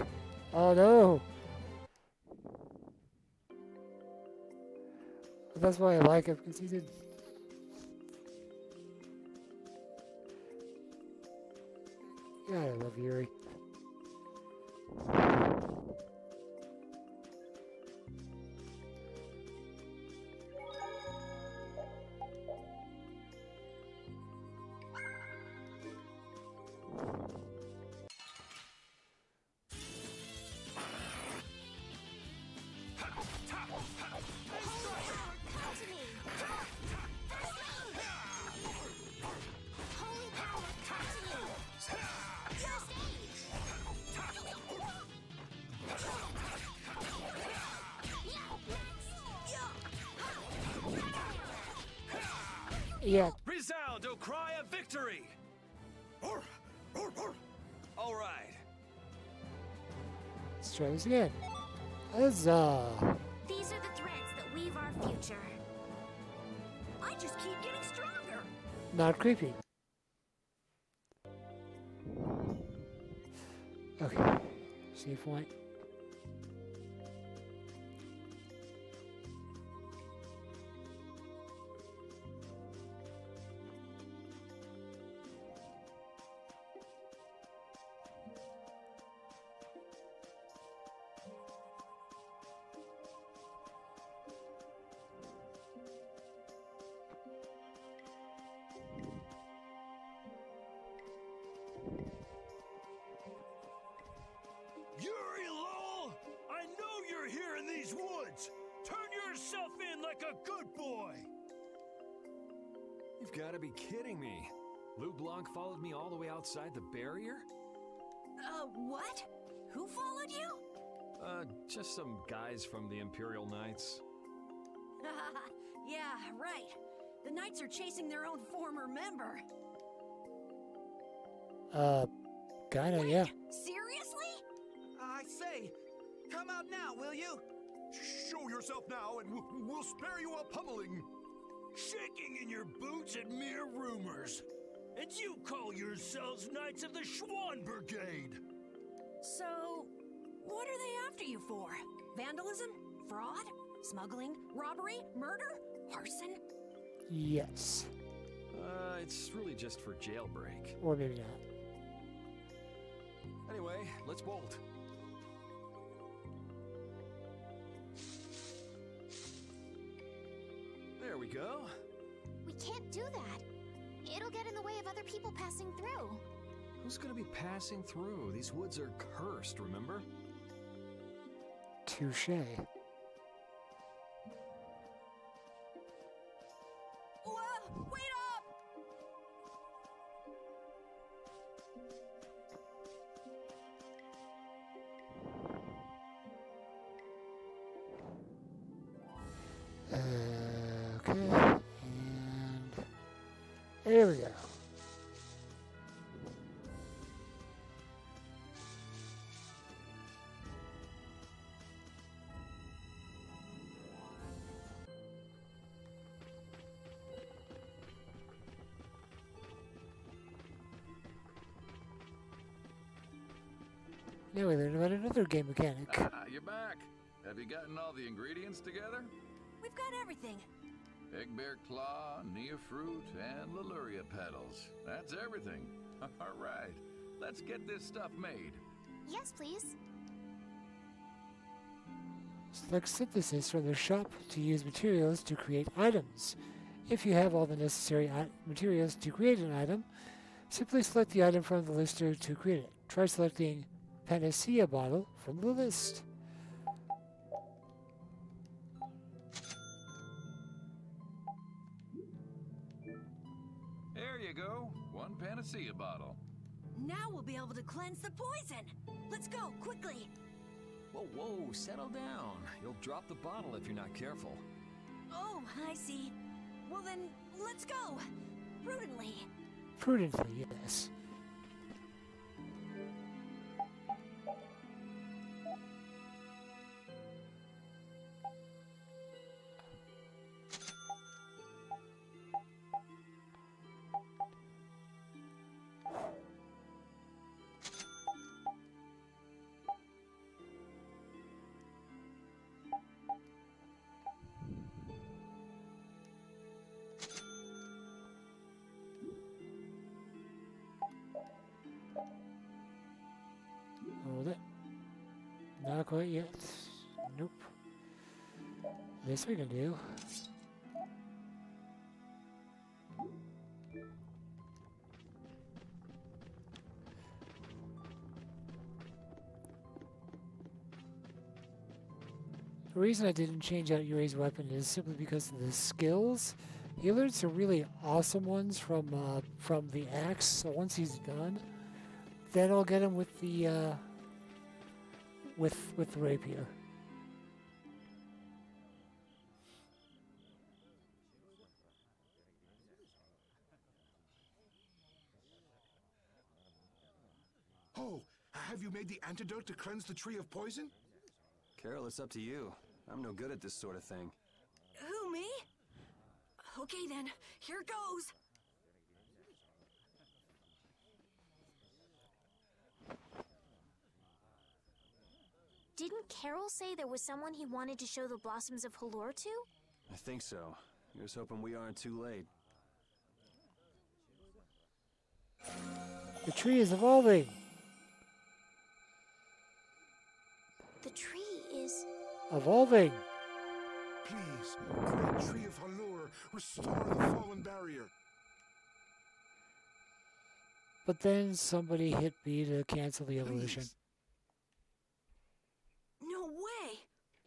Oh no. But that's why I like him, because he's a... God, I love Yuri. Yeah. Resound, O cry of victory! All right. Let's try this again. Huzzah. These are the threads that weave our future. I just keep getting stronger. Not creepy. Okay. Save point. Yuri Lowell, I know you're here in these woods. Turn yourself in like a good boy. You've got to be kidding me. Lou Blanc followed me all the way outside the barrier? What? Who followed you? Just some guys from the Imperial Knights. Yeah, right. The Knights are chasing their own former member. Kinda, yeah. Seriously? I say, come out now, will you? Show yourself now, and we'll spare you a pummeling. Shaking in your boots at mere rumors. And you call yourselves Knights of the Schwann Brigade. So, what are they after you for? Vandalism? Fraud? Smuggling? Robbery? Murder? Arson? Yes. It's really just for jailbreak. Or maybe not. Anyway, let's bolt. There we go. We can't do that. It'll get in the way of other people passing through. Who Who's gonna be passing through? These woods are cursed, remember? Touche. Whoa, wait up! Okay, and there we go. Now we learned about another game mechanic. You're back. Have you gotten all the ingredients together? We've got everything. Egg bear claw, nia fruit, and Leluria petals. That's everything. All right, let's get this stuff made. Yes, please. Select synthesis from the shop to use materials to create items. If you have all the necessary materials to create an item, simply select the item from the list to create it. Try selecting Panacea bottle from the list. There you go. One Panacea bottle. Now we'll be able to cleanse the poison. Let's go, quickly. Whoa, whoa, settle down. You'll drop the bottle if you're not careful. Oh, I see. Well then, let's go. Prudently. Prudently, yes. Hold it. Not quite yet. Nope. This we can do. The reason I didn't change out Yuri's weapon is simply because of the skills. He learned some really awesome ones from the axe. So once he's done, then I'll get him with the with the rapier. Oh, have you made the antidote to cleanse the tree of poison? Carol, it's up to you. I'm no good at this sort of thing. Who, me? Okay then, here goes. Didn't Carol say there was someone he wanted to show the blossoms of Halor to? I think so. Here's hoping we aren't too late. The tree is evolving. The tree is... Evolving. Please, great tree of Halor, restore the fallen barrier. But then somebody hit B to cancel the evolution. Please. No way!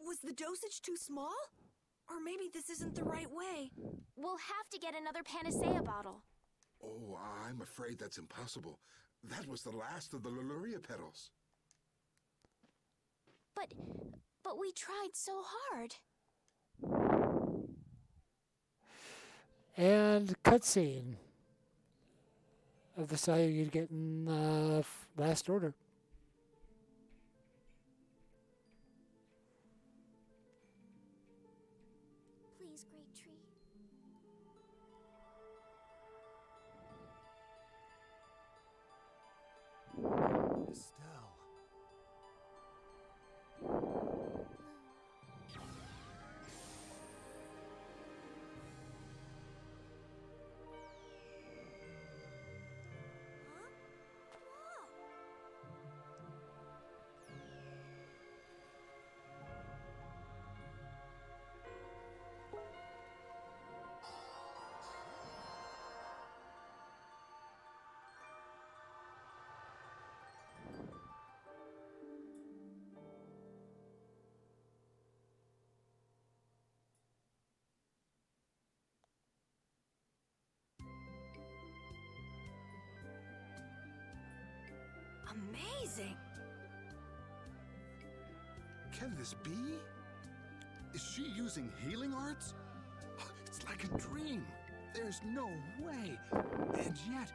Was the dosage too small? Or maybe this isn't the right way. We'll have to get another Panacea bottle. Oh, I'm afraid that's impossible. That was the last of the Leluria petals. But we tried so hard. And cutscene of the style you'd get in Last Order. Please, great tree. Estelle. Amazing! Can this be? Is she using healing arts? It's like a dream. There's no way. And yet...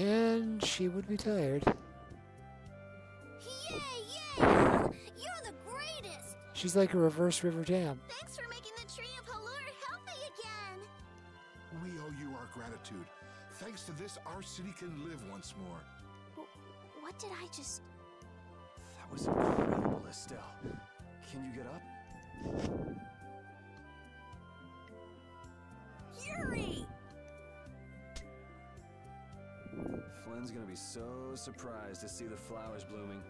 And she would be tired. Yay, yay! You're the greatest! She's like a reverse River Dam. Thanks for making the tree of Halure healthy again! We owe you our gratitude. Thanks to this, our city can live once more. What did I just... That was incredible, Estelle. Can you get up? Yuri! Flynn's gonna be so surprised to see the flowers blooming.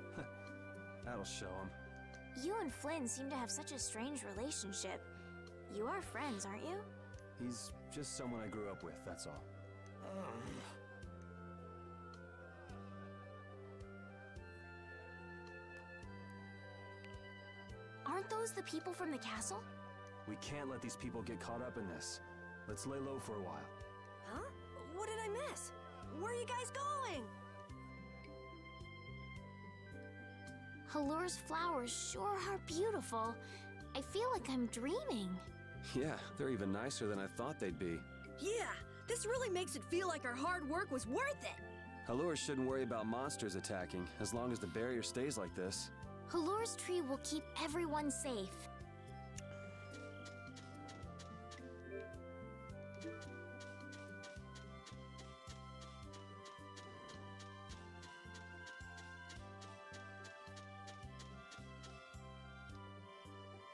That'll show him. You and Flynn seem to have such a strange relationship. You are friends, aren't you? He's just someone I grew up with, that's all. Aren't those the people from the castle? We can't let these people get caught up in this. Let's lay low for a while. Huh? What did I miss? Where are you guys going? Halure's flowers sure are beautiful. I feel like I'm dreaming. Yeah, they're even nicer than I thought they'd be. Yeah, this really makes it feel like our hard work was worth it. Halure shouldn't worry about monsters attacking, as long as the barrier stays like this. Halure's tree will keep everyone safe.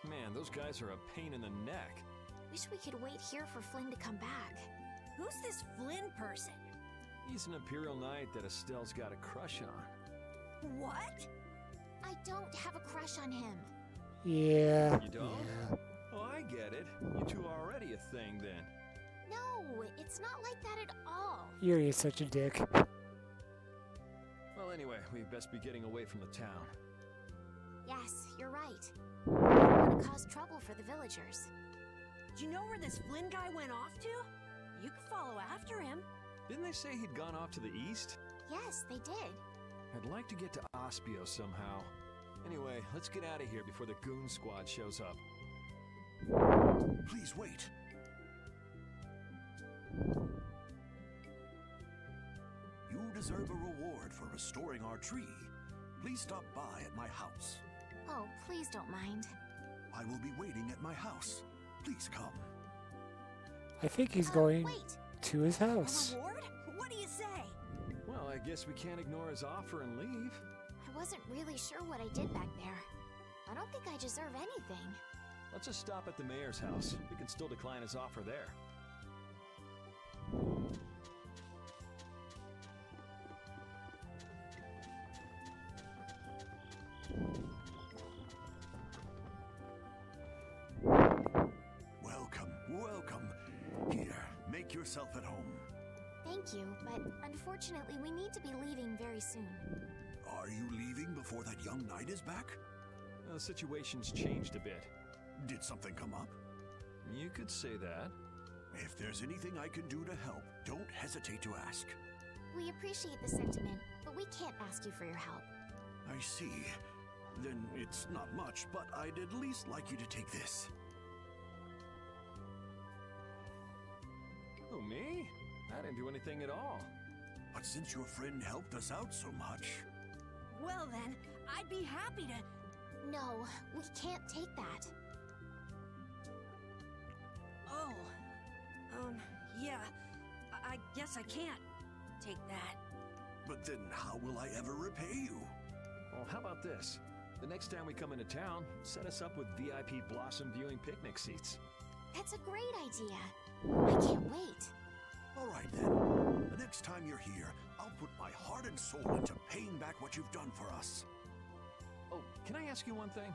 Man, those guys are a pain in the neck. Wish we could wait here for Flynn to come back. Who's this Flynn person? He's an Imperial Knight that Estelle's got a crush on. What? I don't have a crush on him. Yeah. You don't? Yeah. Oh, I get it. You two are already a thing then. No, it's not like that at all. Yuri is such a dick. Well, anyway, we best be getting away from the town. Yes, you're right. I don't want to cause trouble for the villagers. Do you know where this Flynn guy went off to? You could follow after him. Didn't they say he'd gone off to the east? Yes, they did. I'd like to get to Ospio somehow. Anyway, let's get out of here before the goon squad shows up. Please wait. You deserve a reward for restoring our tree. Please stop by at my house. Oh, please don't mind. I will be waiting at my house. Please come. I think he's going Wait. to his house. A reward? What do you say? Well, I guess we can't ignore his offer and leave. I wasn't really sure what I did back there. I don't think I deserve anything. Let's just stop at the mayor's house. We can still decline his offer there. Welcome. Here, make yourself at home. Thank you, but unfortunately we need to be leaving very soon. Are you leaving before that young knight is back? The situation's changed a bit. Did something come up? You could say that. If there's anything I can do to help, don't hesitate to ask. We appreciate the sentiment, but we can't ask you for your help. I see. Then it's not much, but I'd at least like you to take this. Oh, me? I didn't do anything at all. But since your friend helped us out so much... Well then, I'd be happy to... No, we can't take that. Oh. Yeah. I guess I can't take that. But then how will I ever repay you? Well, how about this? The next time we come into town, set us up with VIP blossom viewing picnic seats. That's a great idea. I can't wait. All right then. The next time you're here, I'll put my heart and soul into paying back what you've done for us. Oh, can I ask you one thing?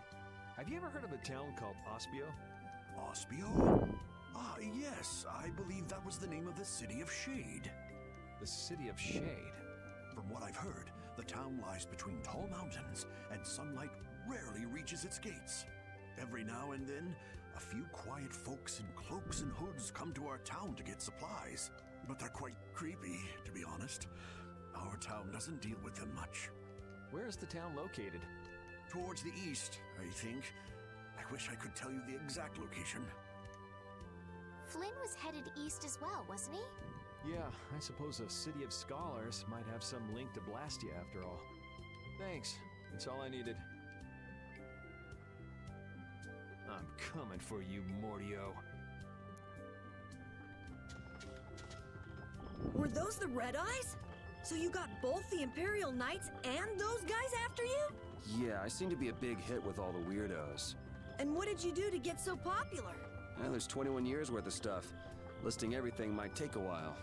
Have you ever heard of a town called Ospio? Ospio? Ah, yes. I believe that was the name of the City of Shade. The City of Shade? From what I've heard, the town lies between tall mountains, and sunlight rarely reaches its gates. Every now and then, a few quiet folks in cloaks and hoods come to our town to get supplies. But they're quite creepy, to be honest. Our town doesn't deal with them much. Where is the town located? Towards the east, I think. I wish I could tell you the exact location. Flynn was headed east as well, wasn't he? Yeah, I suppose a city of scholars might have some link to Blastia after all. Thanks, that's all I needed. I'm coming for you, Mortio. Were those the Red Eyes? So you got both the Imperial Knights and those guys after you? Yeah, I seem to be a big hit with all the weirdos. And what did you do to get so popular? Well, there's 21 years worth of stuff. Listing everything might take a while.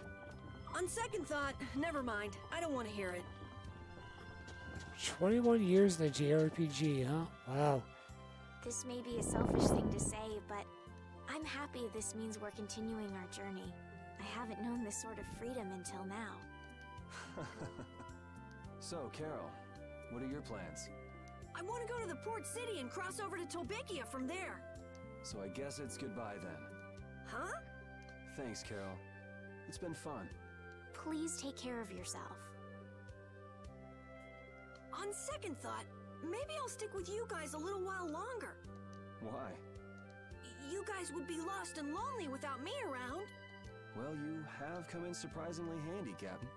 On second thought, never mind. I don't want to hear it. 21 years in the JRPG, huh? Wow. This may be a selfish thing to say, but I'm happy this means we're continuing our journey. I haven't known this sort of freedom until now. So, Carol, what are your plans? I want to go to the port city and cross over to Tolbikia from there. So I guess it's goodbye then. Huh? Thanks, Carol. It's been fun. Please take care of yourself. On second thought, maybe I'll stick with you guys a little while longer. Why? You guys would be lost and lonely without me around. Well, you have come in surprisingly handy, Captain.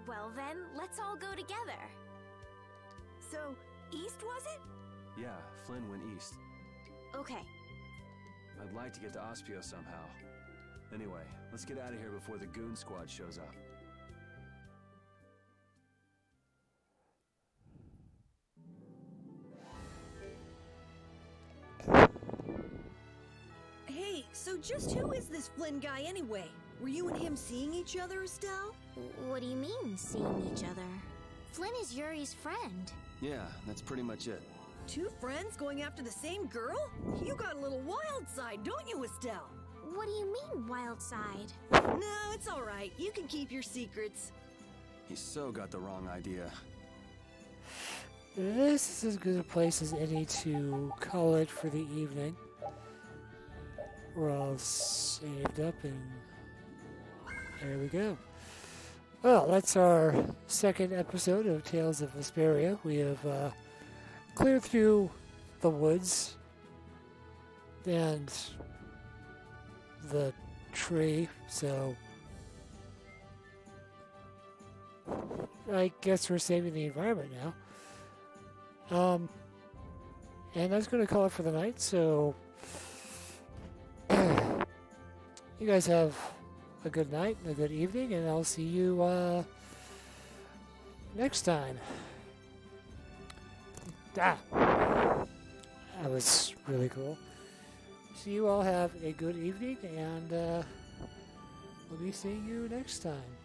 Well then, let's all go together. So, east was it? Yeah, Flynn went east. Okay. I'd like to get to Ospio somehow. Anyway, let's get out of here before the goon squad shows up. Hey, so just who is this Flynn guy anyway? Were you and him seeing each other, Estelle? What do you mean, seeing each other? Flynn is Yuri's friend. Yeah, that's pretty much it. Two friends going after the same girl? You got a little wild side, don't you, Estelle? What do you mean, wild side? No, it's all right. You can keep your secrets. He's so got the wrong idea. This is as good a place as any to call it for the evening. We're all saved up and there we go. Well, that's our second episode of Tales of Vesperia. We have cleared through the woods and the tree, so I guess we're saving the environment now. And that's going to call it for the night, so you guys have a good night and a good evening, and I'll see you next time. That was really cool. So you all have a good evening, and we'll be seeing you next time.